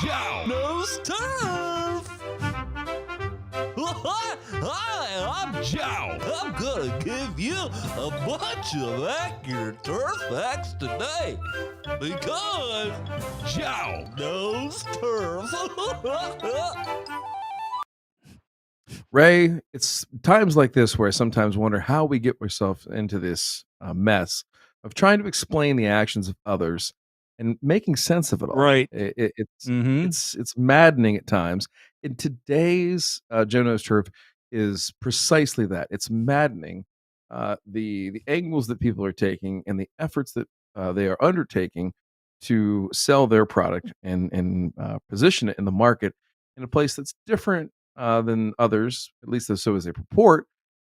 Joe knows turf. Hi, I'm Joe. I'm gonna give you a bunch of accurate turf facts today because Joe knows turf. Ray, it's times like this where I sometimes wonder how we get ourselves into this mess of trying to explain the actions of others and making sense of it all. Right. It's Mhm. it's maddening at times. In today's Jono's Turf is precisely that. It's maddening. The angles that people are taking and the efforts that they are undertaking to sell their product and position it in the market in a place that's different than others, at least so as they purport.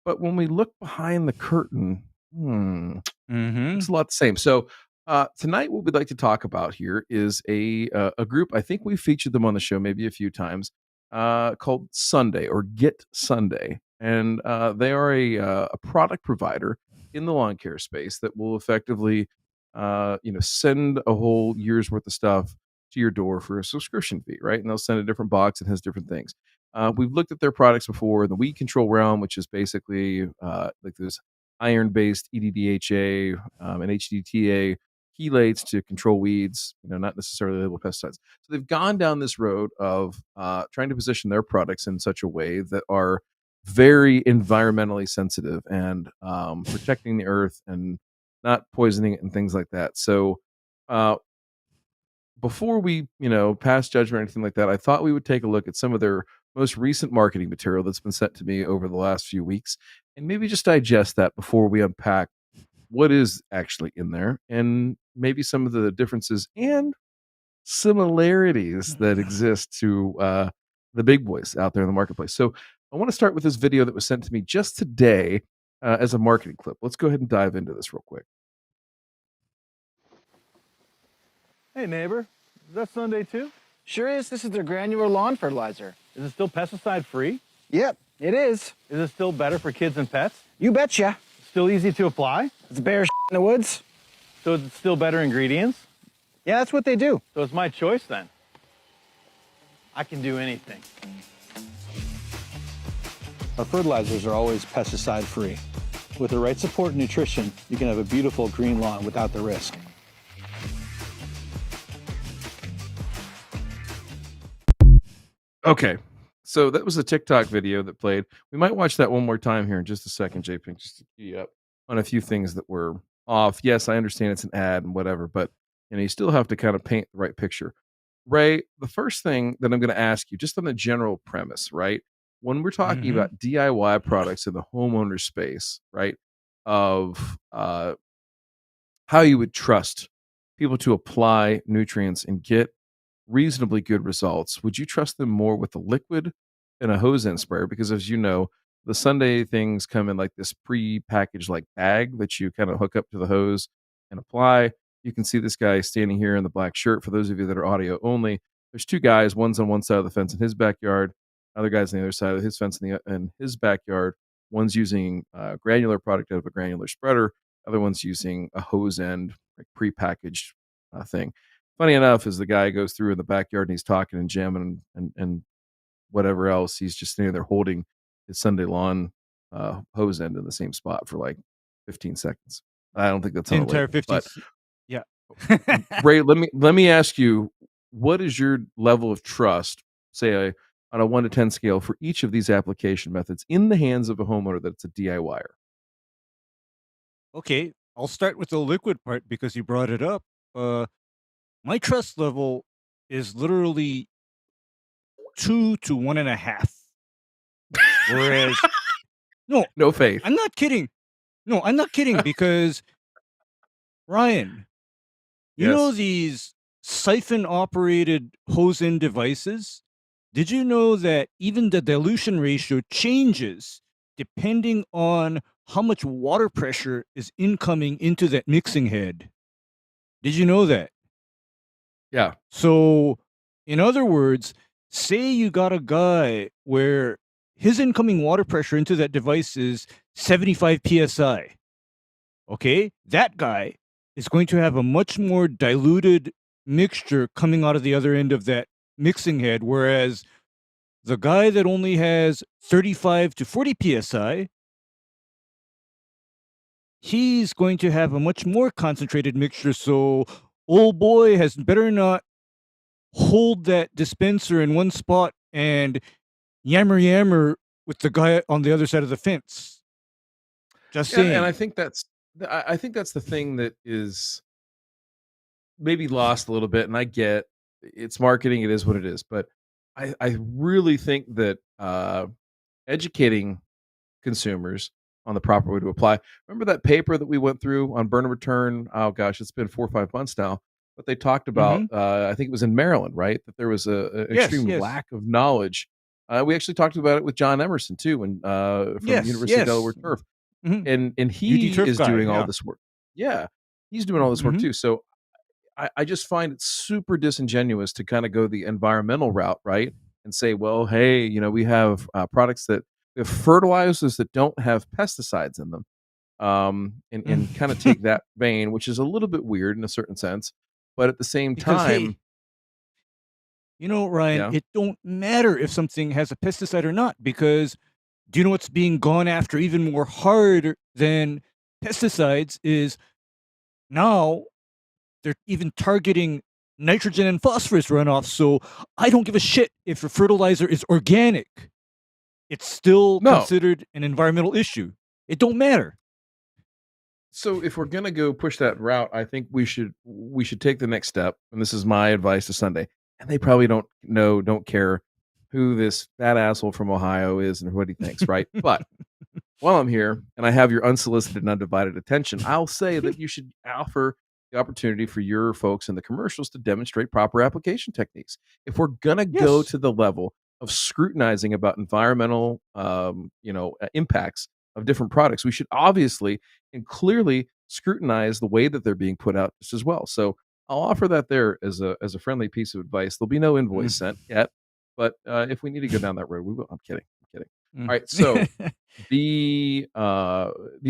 But when we look behind the curtain, it's Mhm. a lot the same. So tonight, what we'd like to talk about here is a group. I think we featured them on the show maybe a few times, called Sunday or Get Sunday, and they are a product provider in the lawn care space that will effectively, send a whole year's worth of stuff to your door for a subscription fee, right? And they'll send a different box and has different things. We've looked at their products before, the weed control realm, which is basically like this iron-based EDDHA and HDTA chelates to control weeds, not necessarily labeled pesticides. So they've gone down this road of trying to position their products in such a way that are very environmentally sensitive and protecting the earth and not poisoning it and things like that. So uh, before we, pass judgment or anything like that, I thought we would take a look at some of their most recent marketing material that's been sent to me over the last few weeks and maybe just digest that before we unpack what is actually in there and maybe some of the differences and similarities that exist to the big boys out there in the marketplace. So I want to start with this video that was sent to me just today as a marketing clip. Let's go ahead and dive into this real quick. Hey neighbor, is that Sunday too? Sure is. This is their granular lawn fertilizer. Is it still pesticide free? Yep, it is. Is it still better for kids and pets? You betcha. Still easy to apply? It's bear in the woods. So it's still better ingredients? Yeah, that's what they do. So it's my choice then. I can do anything. Our fertilizers are always pesticide free. With the right support and nutrition, you can have a beautiful green lawn without the risk. Okay. So that was a TikTok video that played. We might watch that one more time here in just a second, J Pink, just to key you up on a few things that were off. Yes, I understand it's an ad and whatever, but you still have to kind of paint the right picture. Ray, the first thing that I'm going to ask you, just on the general premise, right? When we're talking Mhm. about DIY products in the homeowner space, right? Of how you would trust people to apply nutrients and get reasonably good results, would you trust them more with a liquid and a hose end sprayer? Because as you know, the Sunday things come in like this pre-packaged like bag that you kind of hook up to the hose and apply. You can see this guy standing here in the black shirt. For those of you that are audio only, there's two guys. One's on one side of the fence in his backyard. Other guy's on the other side of his fence in his backyard. One's using granular product out of a granular spreader. Other one's using a hose end, like pre-packaged thing. Funny enough, as the guy goes through in the backyard and he's talking and jamming and whatever else, he's just standing there holding his Sunday lawn hose end in the same spot for like 15 seconds. I don't think that's on a Entire label, 50. but Yeah. Ray, let me ask you, what is your level of trust, say on a 1 to 10 scale, for each of these application methods in the hands of a homeowner that's a DIYer? Okay, I'll start with the liquid part because you brought it up. My trust level is literally 2 to 1.5. Whereas, no, No faith. I'm not kidding. No, I'm not kidding because, Ryan, you know Yes. these siphon-operated hose-in devices? Did you know that even the dilution ratio changes depending on how much water pressure is incoming into that mixing head? Did you know that? Yeah. So, in other words, say you got a guy where his incoming water pressure into that device is 75 psi. Okay? That guy is going to have a much more diluted mixture coming out of the other end of that mixing head, whereas the guy that only has 35 to 40 psi, he's going to have a much more concentrated mixture. So old boy has better not hold that dispenser in one spot and yammer with the guy on the other side of the fence. Just Yeah, saying. and I think I think that's the thing that is maybe lost a little bit. And I get it's marketing; it is what it is. But I really think that educating consumers on the proper way to apply. Remember that paper that we went through on burn and return? Oh gosh, it's been 4 or 5 months now. But they talked about, I think it was in Maryland, right? That there was an Yes, extreme yes. lack of knowledge. We actually talked about it with John Emerson too, when from Yes, University of Delaware yes. Turf, Mhm. and UD he Turf is guy, doing all yeah. this work. Yeah, he's doing all this work Mhm. too. So I just find it super disingenuous to kind of go the environmental route, right? And say, well, hey, we have products that we have fertilizers that don't have pesticides in them, and kind of take that vein, which is a little bit weird in a certain sense, but at the same Because, time, hey, Ryan, yeah, it don't matter if something has a pesticide or not, because do you know what's being gone after even more hard than pesticides is now they're even targeting nitrogen and phosphorus runoff. So I don't give a shit if your fertilizer is organic. It's still no. considered an environmental issue. It don't matter. So if we're gonna go push that route, I think we should take the next step, and this is my advice to Sunday. And they probably don't care who this fat asshole from Ohio is and what he thinks, right? But while I'm here and I have your unsolicited and undivided attention, I'll say that you should offer the opportunity for your folks in the commercials to demonstrate proper application techniques. If we're gonna go Yes. to the level of scrutinizing about environmental, impacts of different products, we should obviously and clearly scrutinize the way that they're being put out just as well. So I'll offer that there as a friendly piece of advice. There'll be no invoice Mm. sent yet, but if we need to go down that road, we will. I'm kidding. I'm kidding. All Mm. right, so the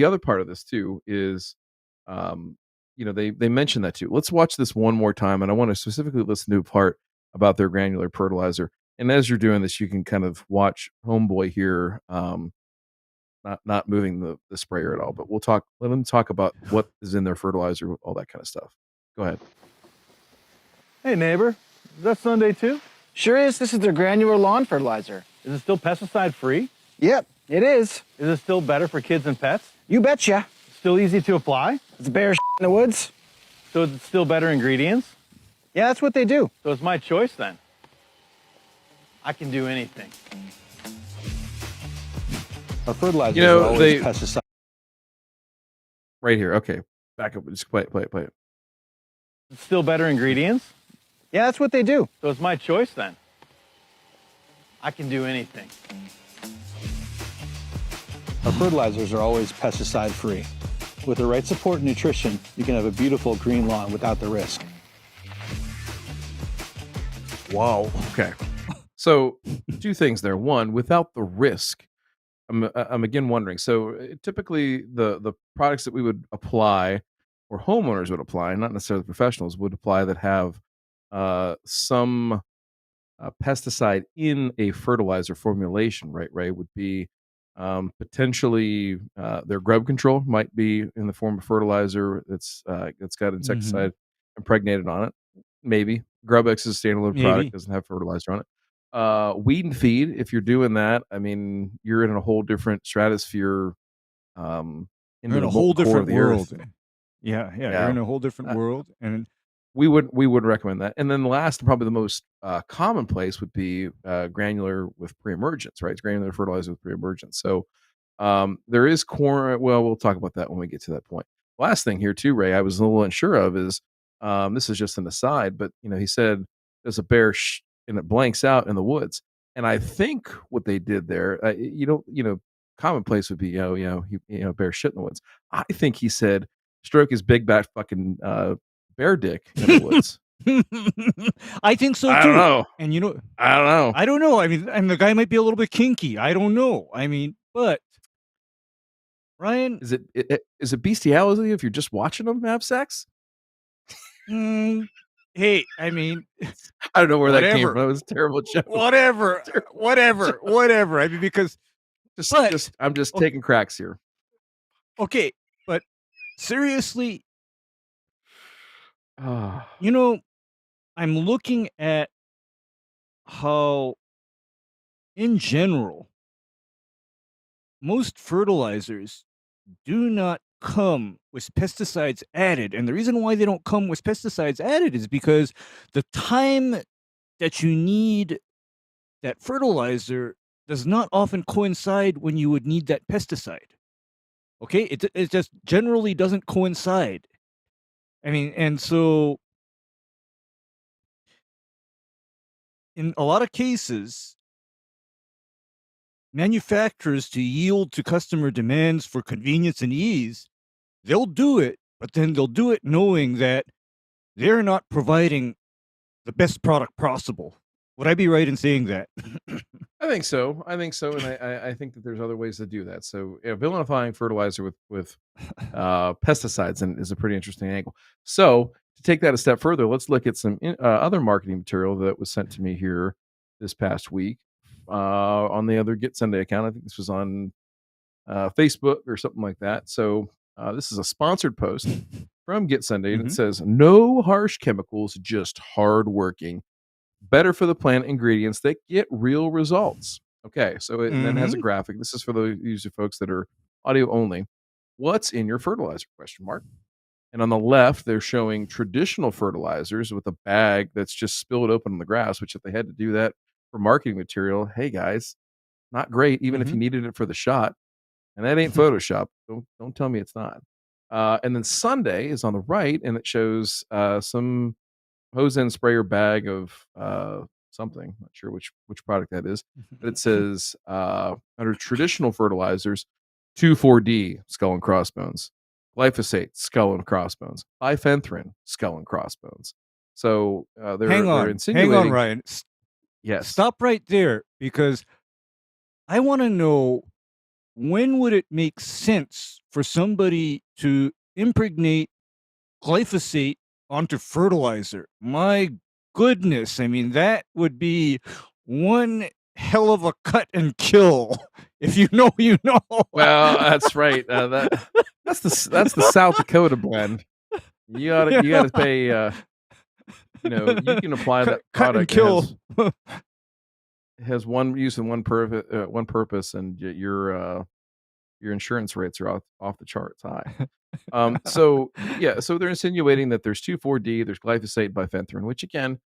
other part of this too is, they mentioned that too. Let's watch this one more time, and I want to specifically listen to a part about their granular fertilizer. And as you're doing this, you can kind of watch Homeboy here, not moving the sprayer at all. But let him talk about what is in their fertilizer, all that kind of stuff. Go ahead. Hey neighbor, is that Sunday too? Sure is. This is their granular lawn fertilizer. Is it still pesticide free? Yep, it is. Is it still better for kids and pets? You betcha. Still easy to apply? It's bear in the woods. So is it still better ingredients? Yeah, that's what they do. So it's my choice then. I can do anything. Our fertilizers are always pesticide. Right here. Okay, back up. Just play it. Still better ingredients? Yeah, that's what they do. So it's my choice then. I can do anything. Our fertilizers are always pesticide free. With the right support and nutrition, you can have a beautiful green lawn without the risk. Wow. Okay. So two things there. One, without the risk, I'm again wondering. So typically, the products that we would apply, or homeowners would apply, not necessarily professionals, would apply that have some pesticide in a fertilizer formulation. Right, would be potentially their grub control might be in the form of fertilizer that's got insecticide impregnated on it. Maybe GrubX is a standalone product, Maybe. doesn't have fertilizer on it. Weed and feed, if you're doing that, I mean, you're in a whole different stratosphere, You're into in the a whole molten core of different the world. earth. Yeah, you're Yeah, in a whole different uh, world. And we would recommend that. And then the last, and probably the most commonplace, would be granular with pre-emergence, right? It's granular fertilizer with pre-emergence. So there is corn. Well, we'll talk about that when we get to that point. Last thing here too, Ray, I was a little unsure of is, this is just an aside, but he said there's a bear and it blanks out in the woods. And I think what they did there, commonplace would be, bear shit in the woods. I think he said stroke his big back fucking bear dick in the woods. I think so I don't too. know. And I don't know. I don't know. I mean, and the guy might be a little bit kinky. I don't know. I mean, but Ryan, Is it bestiality if you're just watching them have sex? Hey, I mean, I don't know where that came whatever. from. That was a terrible joke. Whatever. Terrible Whatever. joke. Whatever. I mean, because but I'm just okay, taking cracks here. okay, but seriously, Ah, you know, I'm looking at how, in general, most fertilizers do not come with pesticides added. And the reason why they don't come with pesticides added is because the time that you need that fertilizer does not often coincide when you would need that pesticide. Okay? It just generally doesn't coincide. I mean, and so in a lot of cases, manufacturers, to yield to customer demands for convenience and ease, they'll do it, but then they'll do it knowing that they're not providing the best product possible. Would I be right in saying that? I think so. And I think that there's other ways to do that. So vilifying fertilizer with pesticides and is a pretty interesting angle. So to take that a step further, let's look at some other marketing material that was sent to me here this past week on the other Get Sunday account. I think this was on Facebook or something like that. So this is a sponsored post from Get Sunday, and it says, "No harsh chemicals, just hard working. Better for the plant ingredients that get real results." Okay, so it then has a graphic. This is for the user folks that are audio only. What's in your fertilizer? Question mark. And on the left, they're showing traditional fertilizers with a bag that's just spilled open on the grass, which if they had to do that for marketing material, hey guys, not great, even if you needed it for the shot. And that ain't Photoshop. Don't tell me it's not. And then Sunday is on the right, and it shows some hose end sprayer bag of something. Not sure which product that is, but it says under traditional fertilizers, 2,4-D skull and crossbones, glyphosate skull and crossbones, bifenthrin skull and crossbones. So they're insinuating. Hang on, Ryan. Yes. Stop right there, because I want to know, when would it make sense for somebody to impregnate glyphosate onto fertilizer? My goodness, I mean, that would be one hell of a cut and kill. If you know, you know. Well, that's right. That's the South Dakota blend. You gotta pay. You can apply that cut and product. kill. It has one use and one purpose, and your insurance rates are off the charts high. So they're insinuating that there's 2,4-D, there's glyphosate, bifenthrin, which again,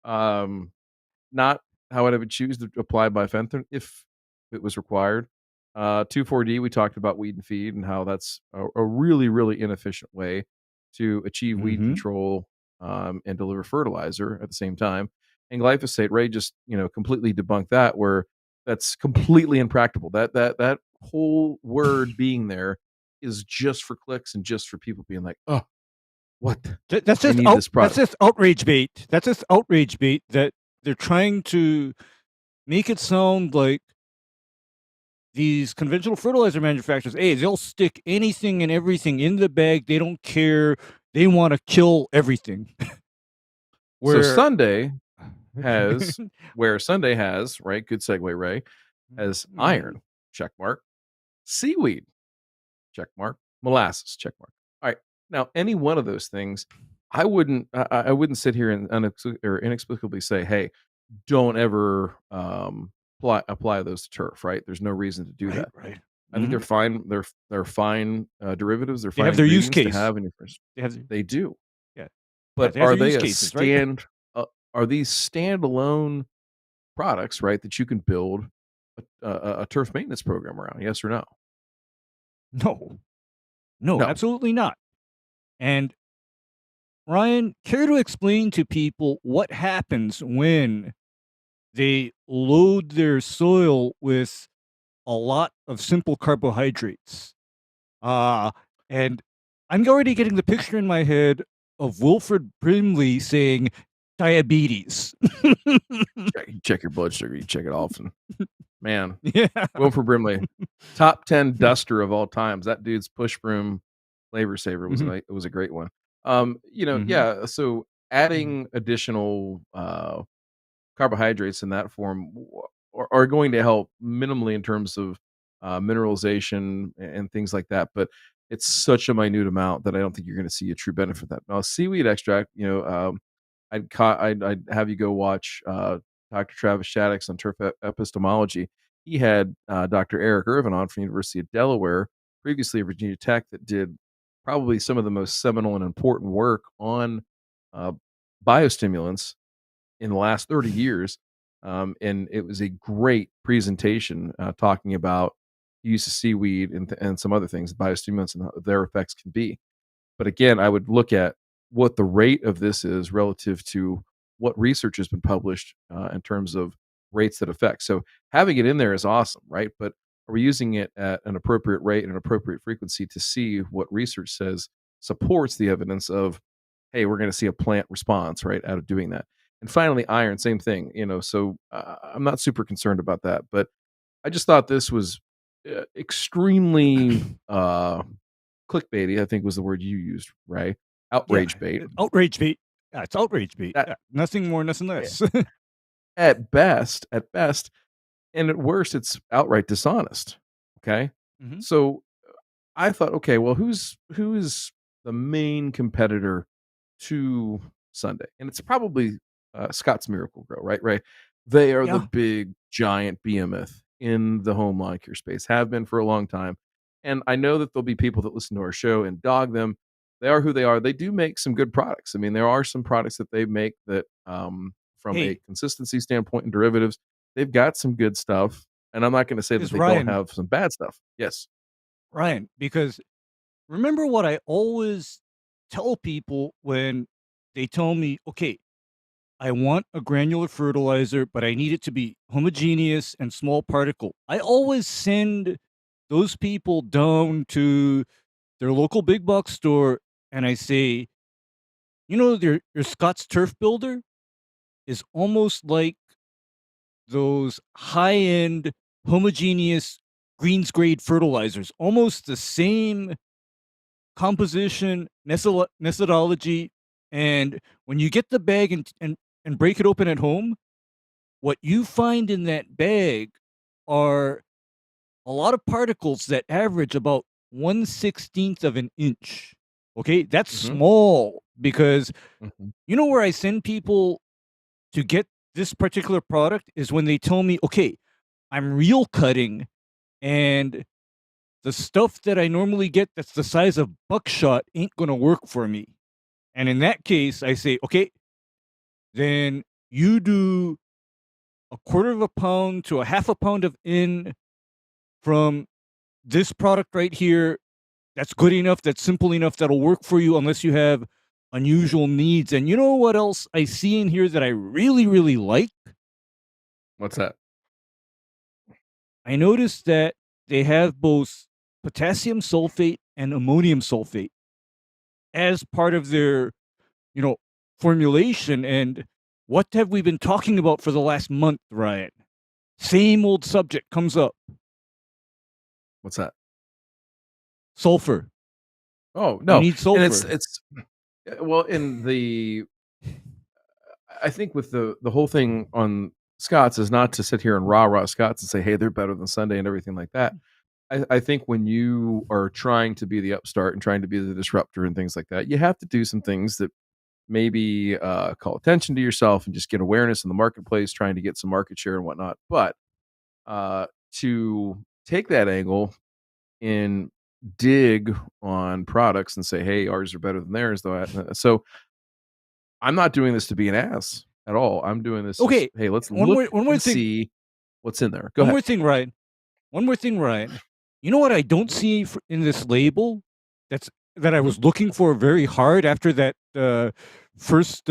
not how I would choose to apply bifenthrin if it was required. 2,4-D, we talked about weed and feed and how that's a really, really inefficient way to achieve weed control and deliver fertilizer at the same time. And glyphosate, Ray just completely debunked that, where that's completely impractical. That whole word being there is just for clicks and just for people being like, oh, what? That's just outrage bait. That's just outrage bait that they're trying to make it sound like these conventional fertilizer manufacturers, hey, they'll stick anything and everything in the bag. They don't care. They want to kill everything. So Sunday has right? Good segue, Ray. Has iron, check mark. Seaweed, check mark. Molasses, check mark. All right. Now, any one of those things, I wouldn't sit here and inexplicably say, hey, don't ever apply those to turf, right? There's no reason to do that. Right. I think they're fine. They're fine derivatives. They're fine. They have their use ingredients case. to have in your first. They do. Yeah. But they have are their they use a cases, right? are these standalone products, right, that you can build a turf maintenance program around? Yes or no? No, absolutely not. And Ryan, care to explain to people what happens when they load their soil with a lot of simple carbohydrates? And I'm already getting the picture in my head of Wilfred Brimley saying diabetes. Check your blood sugar. You check it often. Man, Yeah. Wilfred Brimley, top 10 duster of all times. That dude's push broom flavor saver was a great one. Mhm. Yeah. So adding additional carbohydrates in that form are going to help minimally in terms of mineralization and things like that. But it's such a minute amount that I don't think you're going to see a true benefit of that. Now, seaweed extract, I'd have you go watch Dr. Travis Shaddix on turf epistemology. He had Dr. Eric Irvin on from University of Delaware, previously at Virginia Tech, that did probably some of the most seminal and important work on uh, biostimulants in the last 30 years. And it was a great presentation talking about use of seaweed and some other things, biostimulants and how their effects can be. But again, I would look at what the rate of this is relative to what research has been published in terms of rates that affect. So having it in there is awesome, right? But are we using it at an appropriate rate and an appropriate frequency to see what research says supports the evidence of, hey, we're going to see a plant response, right, out of doing that? And finally, iron, same thing, So I'm not super concerned about that, but I just thought this was extremely clickbaity, I think was the word you used, right? Yeah, Outrage bait. outrage bait. Yeah, it's outrage bait. That Yeah, nothing more, nothing eh, less. at best, and at worst, it's outright dishonest. Okay, Mhm. so I thought, okay, well, who is the main competitor to Sunday? And it's probably Scott's Miracle Grow, right? Right. They are the Yeah. big giant behemoth in the home lawn care space, have been for a long time. And I know that there'll be people that listen to our show and dog them. They are who they are. They do make some good products. I mean, there are some products that they make that, from a Hey, consistency standpoint and derivatives, they've got some good stuff. And I'm not going to say that is they don't Ryan. have some bad stuff. Yes. Ryan, because remember what I always tell people when they tell me, okay, I want a granular fertilizer, but I need it to be homogeneous and small particle. I always send those people down to their local big box store and I say, your Scott's Turf Builder is almost like those high end homogeneous greens grade fertilizers, almost the same composition, methodology. And when you get the bag and break it open at home, what you find in that bag are a lot of particles that average about 1/16th of an inch. Okay, that's Hmm. small because Hmm. where I send people to get this particular product is when they tell me, okay, I'm real cutting and the stuff that I normally get that's the size of buckshot ain't going to work for me. And in that case, I say, okay, then you do a quarter of a pound to a half a pound of in from this product right here. That's good enough. That's simple enough. That'll work for you unless you have unusual needs. And you know what else I see in here that I really, really like? What's that? I noticed that they have both potassium sulfate and ammonium sulfate as part of their, you know, formulation. And what have we been talking about for the last month, Ryan? Same old subject comes up. What's that? Sulfur. Oh, You no, need and it's sulfur. it's well, in the I think with the whole thing on Scott's is not to sit here and rah-rah Scott's and say, "Hey, they're better than Sunday," and everything like that. I think when you are trying to be the upstart and trying to be the disruptor and things like that, you have to do some things that maybe, call attention to yourself and just get awareness in the marketplace, trying to get some market share and whatnot, but, to take that angle and dig on products and say, "Hey, ours are better than theirs," though. So I'm not doing this to be an ass at all. I'm doing this just, Okay, hey, let's one more look one more and thing. see what's in there. Go One ahead. more thing, Ryan. One more thing, Ryan. You know what I don't Mhm, see in this label? That I mhm. was looking for very hard after that first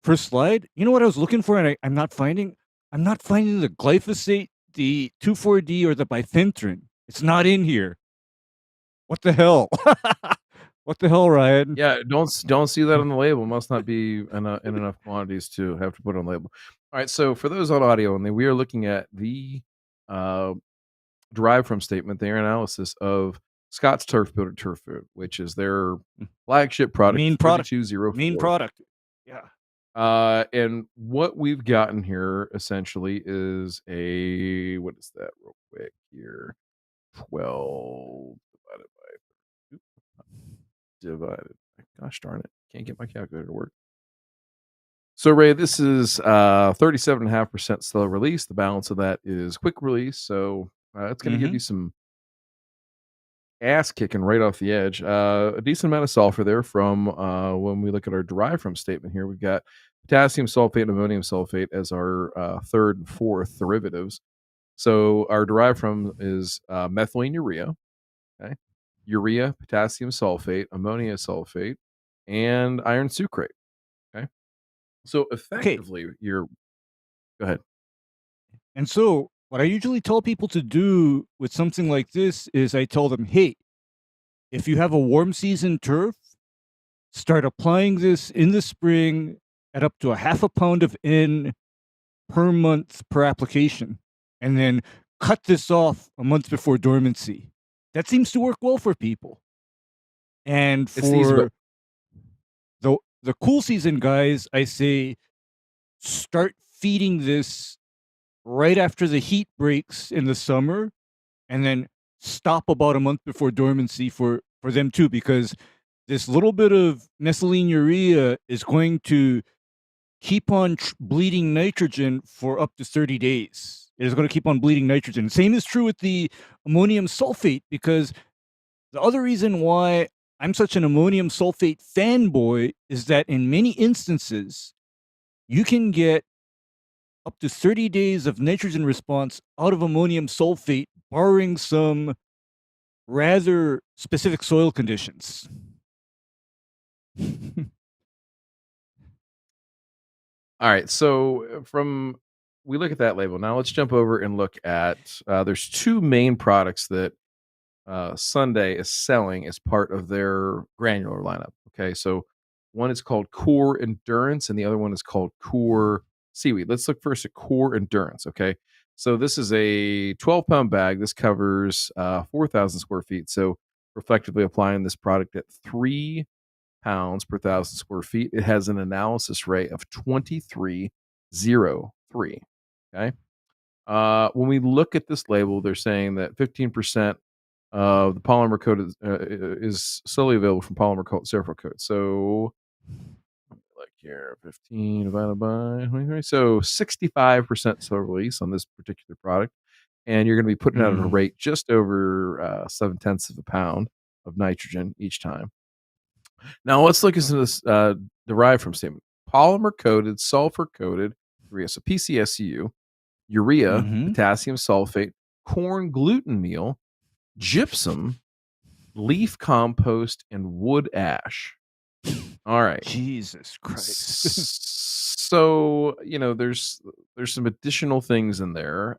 first slide. You know what I was looking for, and I'm not finding. I'm not finding the glyphosate, the 2,4-D, or the bifenthrin. It's not in here. What the hell? What the hell, Ryan? Yeah, don't see that on the label. Must not be in enough quantities to have to put on the label. All right, so for those on audio only, we are looking at the uh, derived from statement, their analysis of Scott's Turf Builder Turf Food, which is their flagship product, Main product. 3204. Main product. Yeah. And what we've gotten here essentially is a, what is that real quick here? 12 divided. Gosh darn it. Can't get my calculator to work. So Ray, this is 37.5% slow release. The balance of that is quick release. So it's going to give you some ass kicking right off the edge. A decent amount of sulfur there from when we look at our derived from statement here. We've got potassium sulfate and ammonium sulfate as our third and fourth derivatives. So our derived from is methylene urea, okay, urea, potassium sulfate, ammonia sulfate, and iron sucrate. Okay, so effectively, you're go ahead. And so, what I usually tell people to do with something like this is I tell them, hey, if you have a warm season turf, start applying this in the spring at up to a half a pound of N per month per application, and then cut this off a month before dormancy. That seems to work well for people. And for the cool season guys, I say start feeding this right after the heat breaks in the summer, and then stop about a month before dormancy for them too, because this little bit of methylene urea is going to keep on bleeding nitrogen for up to 30 days. It is going to keep on bleeding nitrogen. Same is true with the ammonium sulfate, because the other reason why I'm such an ammonium sulfate fanboy is that in many instances, you can get up to 30 days of nitrogen response out of ammonium sulfate, barring some rather specific soil conditions. All right, so we look at that label. Now let's jump over and look at there's two main products that Sunday is selling as part of their granular lineup. Okay, so one is called Core Endurance and the other one is called Core Seaweed. Let's look first at Core Endurance. Okay, so this is a 12-pound bag. This covers 4,000 square feet. So we're effectively applying this product at 3 pounds per 1,000 square feet. It has an analysis rate of 2303. Okay. When we look at this label, they're saying that 15% of the polymer coat is solely available from polymer coat sulfur coat. So, like here, 15 divided by 23. So 65% slow release on this particular product. And you're going to be putting out at a rate just over 7/10 of a pound of nitrogen each time. Now let's look into this derived from statement. Polymer coated, sulfur coated urea. So PCSU, urea, potassium sulfate, corn gluten meal, gypsum, leaf compost, and wood ash. All right. Jesus Christ. So, there's some additional things in there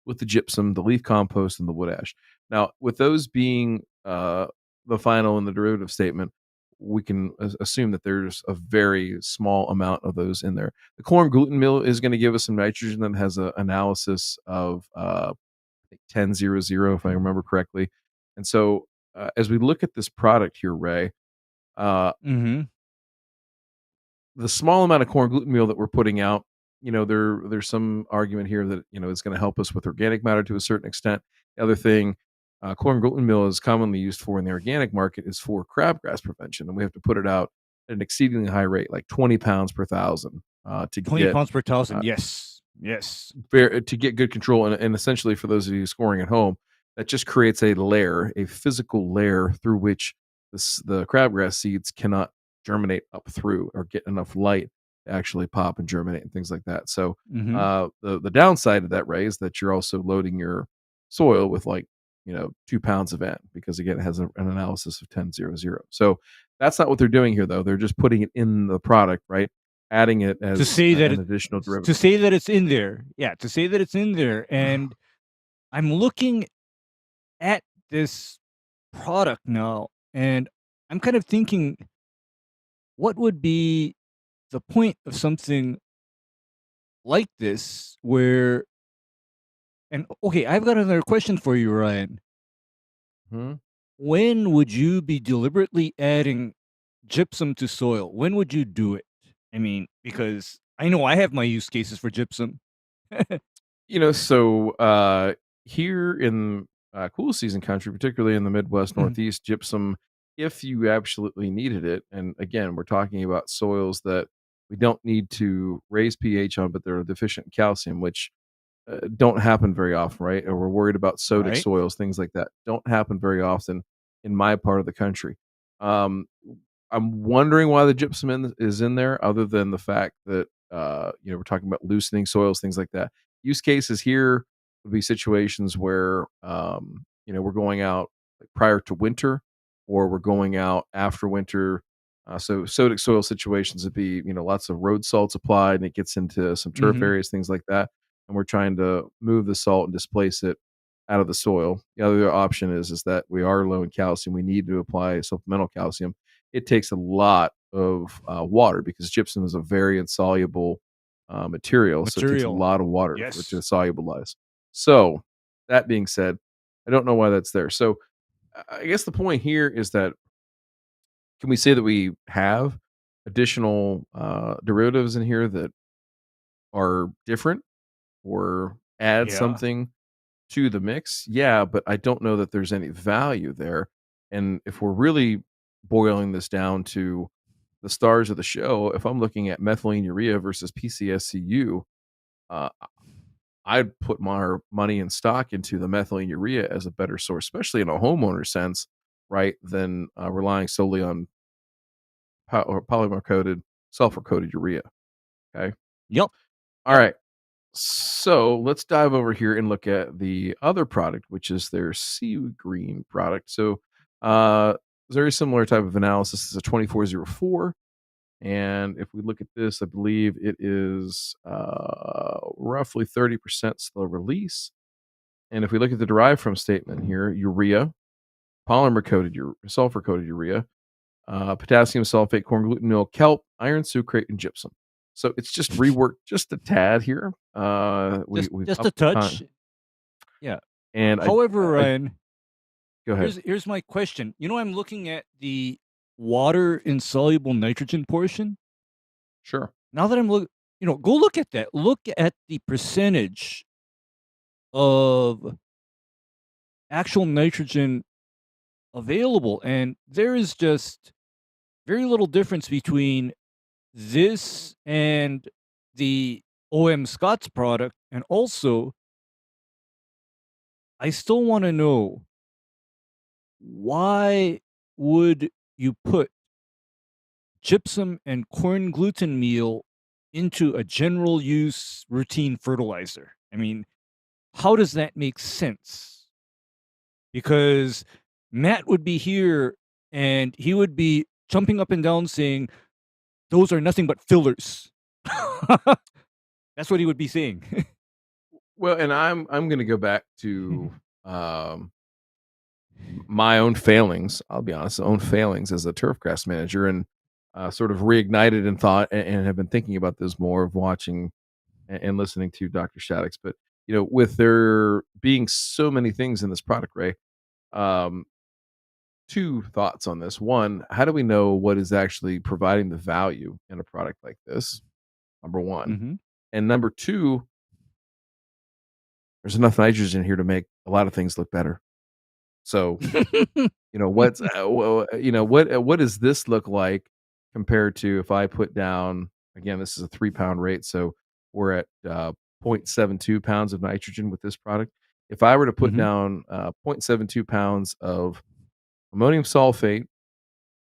with the gypsum, the leaf compost, and the wood ash. Now, with those being the final and the derivative statement, we can assume that there's a very small amount of those in there. The corn gluten meal is going to give us some nitrogen that has an analysis of I think 1000, if I remember correctly. And so as we look at this product here, Ray, the small amount of corn gluten meal that we're putting out, there's some argument here that it's going to help us with organic matter to a certain extent. The other thing, corn gluten meal is commonly used for in the organic market is for crabgrass prevention, and we have to put it out at an exceedingly high rate, like 20 pounds per thousand, to 20 get pounds per thousand. Yes. to get good control. And essentially, for those of you scoring at home, that just creates a physical layer through which the crabgrass seeds cannot germinate up through or get enough light to actually pop and germinate and things like that. So the downside of that, Ray, is that you're also loading your soil with 2 pounds of N, because again, it has an analysis of 1000. So that's not what they're doing here, though. They're just putting it in the product, right? Adding it as to say that an additional derivative. To say that it's in there. Yeah, to say that it's in there. And I'm looking at this product now, and I'm kind of thinking, what would be the point of something like this where, and okay, I've got another question for you, Ryan. Mhm. When would you be deliberately adding gypsum to soil? When would you do it? I mean, because I know I have my use cases for gypsum. So here in cool season country, particularly in the Midwest, Mhm. Northeast, gypsum, if you absolutely needed it, and again, we're talking about soils that we don't need to raise pH on, but they're deficient in calcium, which don't happen very often, right? Or we're worried about sodic Right. soils, things like that. Don't happen very often in my part of the country. Um, I'm wondering why the gypsum is in there, other than the fact that we're talking about loosening soils, things like that. Use cases here would be situations where we're going out like, prior to winter, or we're going out after winter. So sodic soil situations would be lots of road salts applied, and it gets into some turf Mhm. areas, things like that, and we're trying to move the salt and displace it out of the soil. The other option is that we are low in calcium. We need to apply supplemental calcium. It takes a lot of water because gypsum is a very insoluble material, so it takes a Material. lot of water for it to Yes. solubilize. So that being said, I don't know why that's there. So I guess the point here is that can we say that we have additional derivatives in here that are different or add Yeah. something to the mix? Yeah, but I don't know that there's any value there. And if we're really boiling this down to the stars of the show, if I'm looking at methylene urea versus PCSCU, uh, I'd put more money and stock into the methylene urea as a better source, especially in a homeowner sense, right? Than relying solely on or polymer coated, sulfur coated urea. Okay. Yep. All Yep. right. So let's dive over here and look at the other product, which is their sea green product. So, uh, very similar type of analysis. This is a 2404. And if we look at this, I believe it is roughly 30% slow release. And if we look at the derived from statement here, urea, polymer coated sulfur coated urea, potassium sulfate, corn gluten meal, kelp, iron sucrate, and gypsum. So it's just reworked just a tad here. We've Just a upped the con, touch. Yeah. and However, I Ryan, go ahead. here's my question. I'm looking at the water insoluble nitrogen portion. Sure. Now that I'm go look at that. Look at the percentage of actual nitrogen available, and there is just very little difference between this and the OM Scott's product. And also, I still want to know, why would you put gypsum and corn gluten meal into a general use routine fertilizer? I mean, how does that make sense? Because Matt would be here and he would be jumping up and down saying, those are nothing but fillers. That's what he would be saying. Well, and I'm going to go back to um, my own failings. I'll be honest, own failings as a turfgrass manager, and sort of reignited in thought, and have been thinking about this more of watching and listening to Dr. Shaddix. But with there being so many things in this product, Ray, um, two thoughts on this. One, how do we know what is actually providing the value in a product like this? Number one. Hmm. And number two, there's enough nitrogen here to make a lot of things look better. So, what's what does this look like compared to if I put down, again, this is a 3 pound rate, so we're at 0.72 pounds of nitrogen with this product. If I were to put Hmm. down 0.72 pounds of ammonium sulfate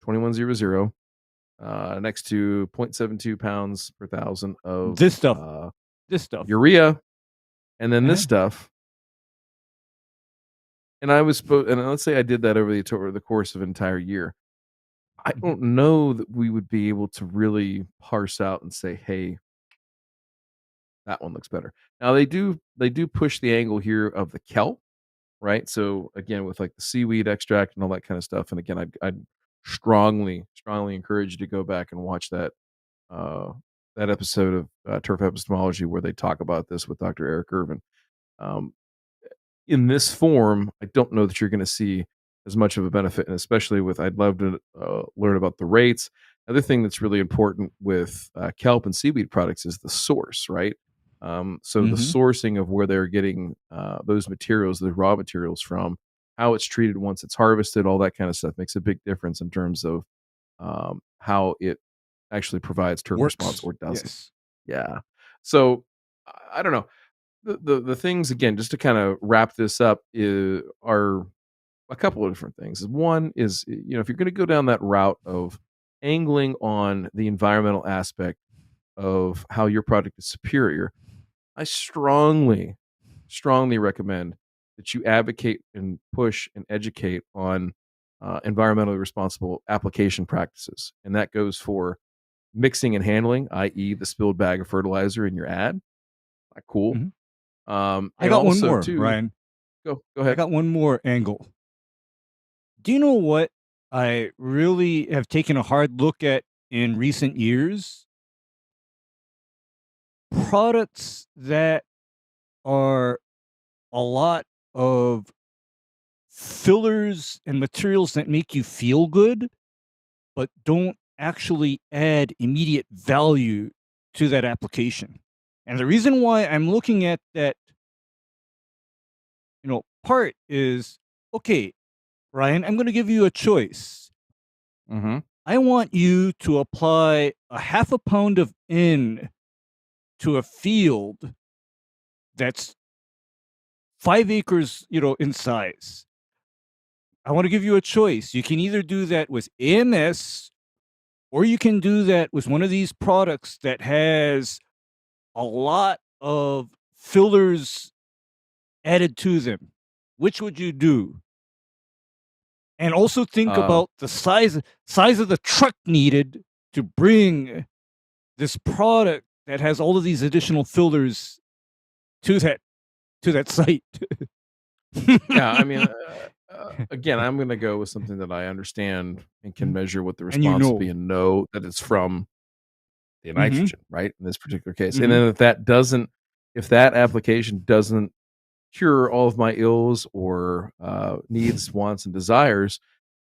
2100 next to 0.72 pounds per thousand of This stuff. This stuff. urea, and then this Uh-huh. stuff. And I was supposed, and let's say I did that over the course of an entire year. I Mhm. don't know that we would be able to really parse out and say, "Hey, that one looks better." Now they do push the angle here of the kelp, right? So again, with like the seaweed extract and all that kind of stuff. And again, I'd strongly encourage you to go back and watch uh, that episode of Turf Epistemology where they talk about this with Dr. Eric Irvin. Um, in this form, I don't know that you're going to see as much of a benefit, and especially with, I'd love to learn about the rates. Another thing that's really important with kelp and seaweed products is the source, right? So the Mm-hmm. sourcing of where they're getting those materials, the raw materials from, how it's treated once it's harvested, all that kind of stuff makes a big difference in terms of how it actually provides turf response Works. or doesn't. Yes. Yeah. So I don't know. The things again, just to kind of wrap this up, are a couple of different things. One is, if you're going to go down that route of angling on the environmental aspect of how your product is superior, I strongly, strongly recommend that you advocate and push and educate on environmentally responsible application practices. And that goes for mixing and handling, i.e., the spilled bag of fertilizer in your ad. Cool. Mhm. I And got one also, more, too, Ryan. go I ahead. got one more angle. Do you know what I really have taken a hard look at in recent years? Products that are a lot of fillers and materials that make you feel good, but don't actually add immediate value to that application. And the reason why I'm looking at that, part is, okay, Ryan, I'm going to give you a choice. Mm-hmm. I want you to apply a half a pound of N to a field that's 5 acres, in size. I want to give you a choice. You can either do that with AMS, or you can do that with one of these products that has a lot of fillers added to them. Which would you do? And also think Uh, about the size of the truck needed to bring this product that has all of these additional fillers to that site. yeah, I mean, again, I'm going to go with something that I understand and can measure what the And you response will be know. and know that it's from the Mhm. nitrogen, right? In this particular case. And Mhm. then if that application doesn't cure all of my ills or needs, wants, and desires,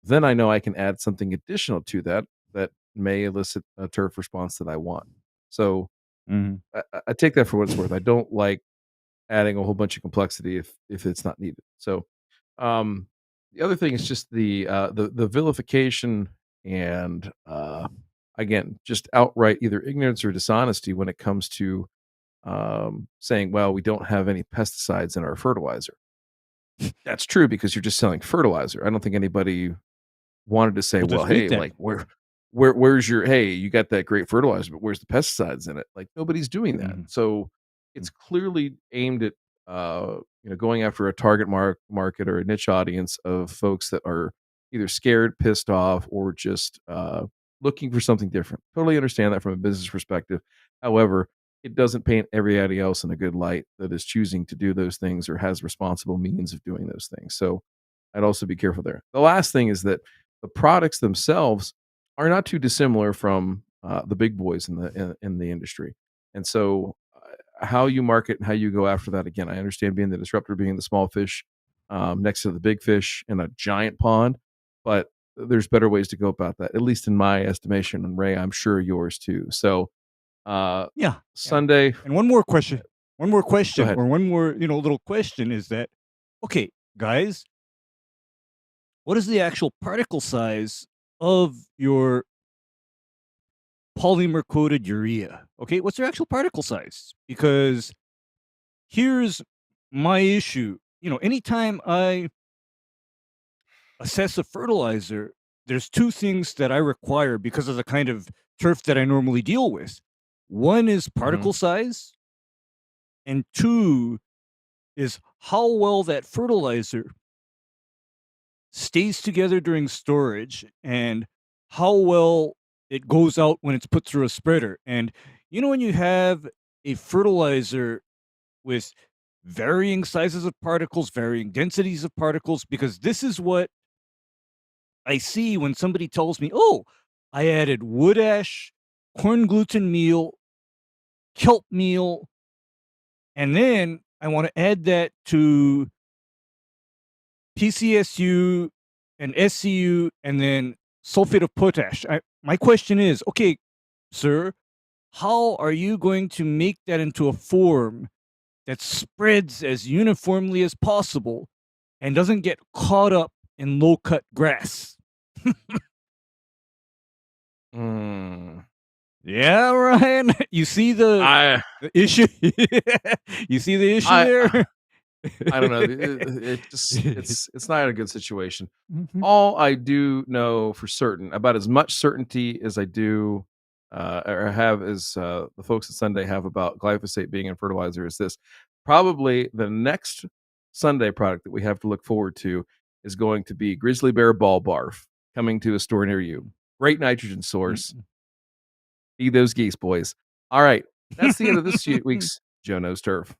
then I know I can add something additional to that may elicit a turf response that I want. So Mhm. I take that for what it's worth. I don't like adding a whole bunch of complexity if it's not needed. So um, the other thing is just the vilification and again, just outright either ignorance or dishonesty when it comes to saying, "Well, we don't have any pesticides in our fertilizer." That's true because you're just selling fertilizer. I don't think anybody wanted to say, Well, "Well, just wait hey, then. like where's your hey, you got that great fertilizer, but where's the pesticides in it?" Like nobody's doing that. Mhm. So it's clearly aimed at going after a target market or a niche audience of folks that are either scared, pissed off, or just looking for something different. Totally understand that from a business perspective. However, it doesn't paint everybody else in a good light that is choosing to do those things or has responsible means of doing those things. So I'd also be careful there. The last thing is that the products themselves are not too dissimilar from the big boys in the industry, and so how you market and how you go after that. Again, I understand being the disruptor, being the small fish next to the big fish in a giant pond, but there's better ways to go about that. At least in my estimation, and Ray, I'm sure yours too. So Yeah. Yeah. Sunday, And one more question. One more go question, ahead. or one more, little question is that, okay, guys, what is the actual particle size of your polymer coated urea? Okay, what's their actual particle size? Because here's my issue. Anytime I assess a fertilizer, there's two things that I require because of the kind of turf that I normally deal with. One is Hmm. particle size, and two is how well that fertilizer stays together during storage and how well it goes out when it's put through a spreader. And when you have a fertilizer with varying sizes of particles, varying densities of particles, because this is what I see when somebody tells me, "Oh, I added wood ash, corn gluten meal, kelp meal, and then I want to add that to PCSU an SCU, and then sulfate of potash. My question is, okay, sir, how are you going to make that into a form that spreads as uniformly as possible and doesn't get caught up in low-cut grass? Yeah, Ryan. You see the issue? You see the issue there? I don't know. It's not a good situation. All I do know for certain, about as much certainty as I do or have as the folks at Sunday have about glyphosate being in fertilizer, is this: probably the next Sunday product that we have to look forward to is going to be grizzly bear ball barf coming to a store near you. Great nitrogen source. Feed those geese, boys. All right, that's the end of this week's Joe Knows Turf.